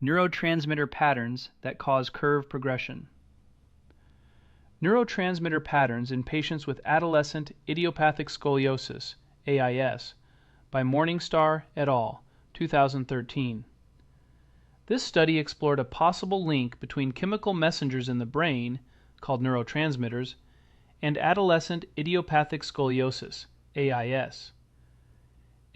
Neurotransmitter patterns that cause curve progression. Neurotransmitter patterns in patients with adolescent idiopathic scoliosis, AIS, by Morningstar et al., 2013. This study explored a possible link between chemical messengers in the brain, called neurotransmitters, and adolescent idiopathic scoliosis, AIS.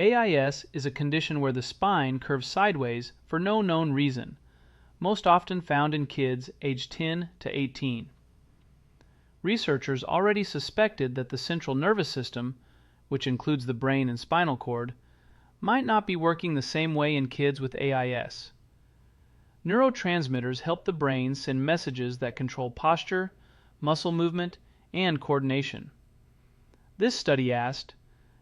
AIS is a condition where the spine curves sideways for no known reason, most often found in kids aged 10 to 18. Researchers already suspected that the central nervous system, which includes the brain and spinal cord, might not be working the same way in kids with AIS. Neurotransmitters help the brain send messages that control posture, muscle movement, and coordination. This study asked,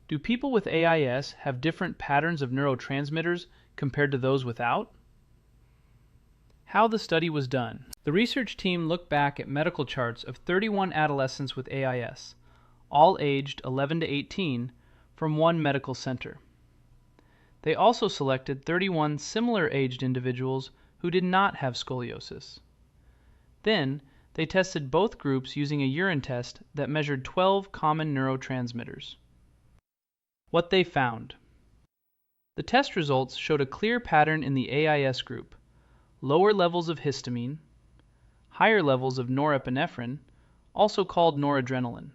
do people with AIS have different patterns of neurotransmitters compared to those without? How the study was done. The research team looked back at medical charts of 31 adolescents with AIS, all aged 11 to 18, from one medical center. They also selected 31 similar-aged individuals who did not have scoliosis. Then, they tested both groups using a urine test that measured 12 common neurotransmitters. What they found. The test results showed a clear pattern in the AIS group: lower levels of histamine, higher levels of norepinephrine, also called noradrenaline,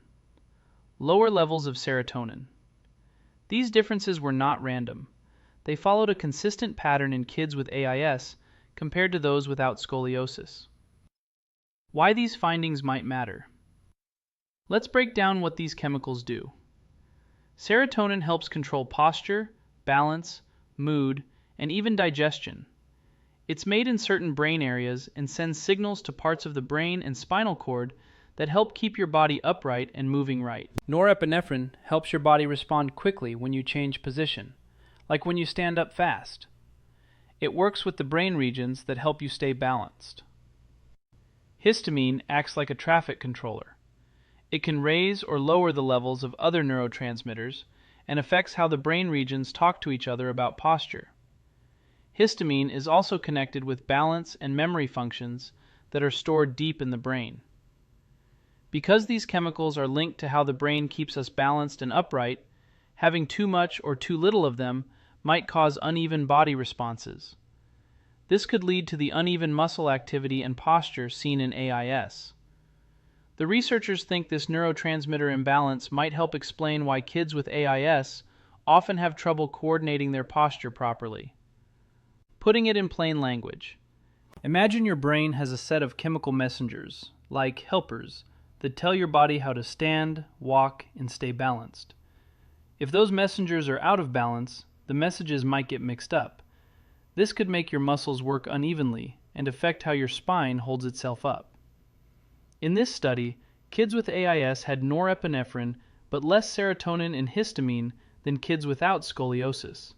lower levels of serotonin. These differences were not random. They followed a consistent pattern in kids with AIS compared to those without scoliosis. Why these findings might matter. Let's break down what these chemicals do. Serotonin helps control posture, balance, mood, and even digestion. It's made in certain brain areas and sends signals to parts of the brain and spinal cord that help keep your body upright and moving right. Norepinephrine helps your body respond quickly when you change position, like when you stand up fast. It works with the brain regions that help you stay balanced. Histamine acts like a traffic controller. It can raise or lower the levels of other neurotransmitters and affects how the brain regions talk to each other about posture. Histamine is also connected with balance and memory functions that are stored deep in the brain. Because these chemicals are linked to how the brain keeps us balanced and upright, having too much or too little of them might cause uneven body responses. This could lead to the uneven muscle activity and posture seen in AIS. The researchers think this neurotransmitter imbalance might help explain why kids with AIS often have trouble coordinating their posture properly. Putting it in plain language. Imagine your brain has a set of chemical messengers, like helpers, that tell your body how to stand, walk, and stay balanced. If those messengers are out of balance, the messages might get mixed up. This could make your muscles work unevenly and affect how your spine holds itself up. In this study, kids with AIS had norepinephrine but less serotonin and histamine than kids without scoliosis.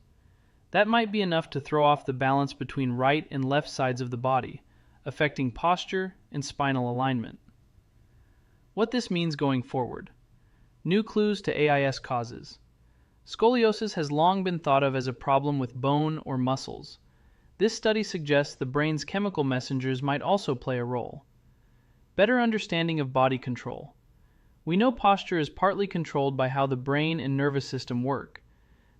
That might be enough to throw off the balance between right and left sides of the body, affecting posture and spinal alignment. What this means going forward. New clues to AIS causes. Scoliosis has long been thought of as a problem with bone or muscles. This study suggests the brain's chemical messengers might also play a role. Better understanding of body control. We know posture is partly controlled by how the brain and nervous system work.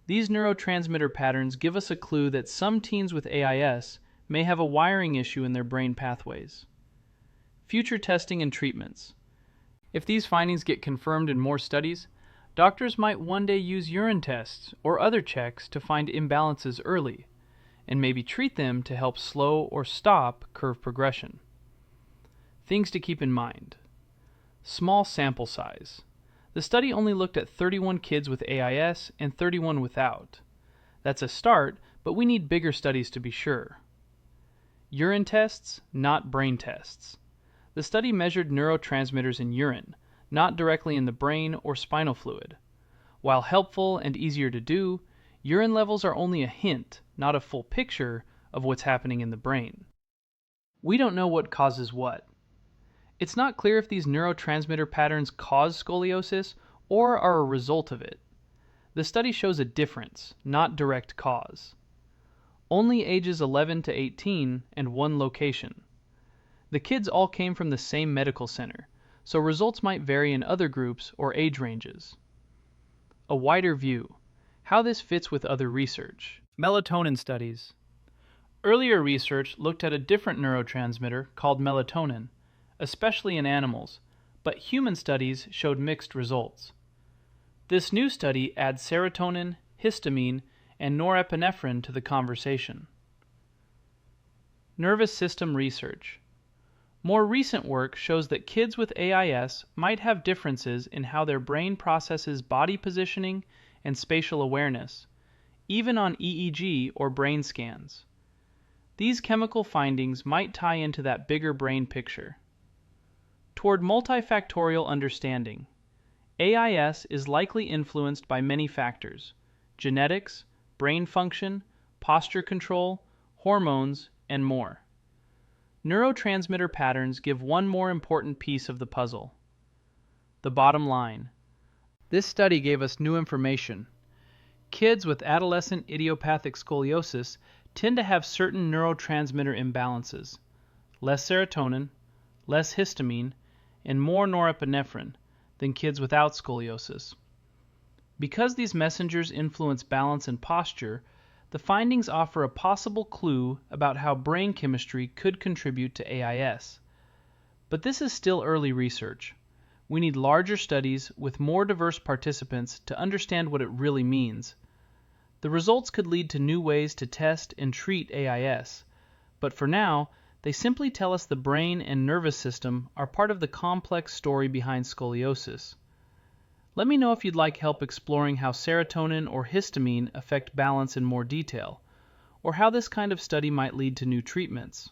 These neurotransmitter patterns give us a clue that some teens with AIS may have a wiring issue in their brain pathways. Future testing and treatments. If these findings get confirmed in more studies, doctors might one day use urine tests or other checks to find imbalances early, and maybe treat them to help slow or stop curve progression. Things to keep in mind. Small sample size. The study only looked at 31 kids with AIS and 31 without. That's a start, but we need bigger studies to be sure. Urine tests, not brain tests. The study measured neurotransmitters in urine, not directly in the brain or spinal fluid. While helpful and easier to do, urine levels are only a hint, not a full picture, of what's happening in the brain. We don't know what causes what. It's not clear if these neurotransmitter patterns cause scoliosis or are a result of it. The study shows a difference, not direct cause. only ages 11 to 18, and one location. The kids all came from the same medical center, so results might vary in other groups or age ranges. A wider view. How this fits with other research. Melatonin studies. Earlier research looked at a different neurotransmitter called melatonin, especially in animals, but human studies showed mixed results. This new study adds serotonin, histamine, and norepinephrine to the conversation. Nervous system research. More recent work shows that kids with AIS might have differences in how their brain processes body positioning and spatial awareness, even on EEG or brain scans. These chemical findings might tie into that bigger brain picture. Toward multifactorial understanding. AIS is likely influenced by many factors: genetics, brain function, posture control, hormones, and more. Neurotransmitter patterns give one more important piece of the puzzle. The bottom line. This study gave us new information. Kids with adolescent idiopathic scoliosis tend to have certain neurotransmitter imbalances: less serotonin, less histamine, and more norepinephrine than kids without scoliosis. Because these messengers influence balance and posture, the findings offer a possible clue about how brain chemistry could contribute to AIS. But this is still early research. We need larger studies with more diverse participants to understand what it really means. The results could lead to new ways to test and treat AIS, but for now, they simply tell us the brain and nervous system are part of the complex story behind scoliosis. Let me know if you'd like help exploring how serotonin or histamine affect balance in more detail, or how this kind of study might lead to new treatments.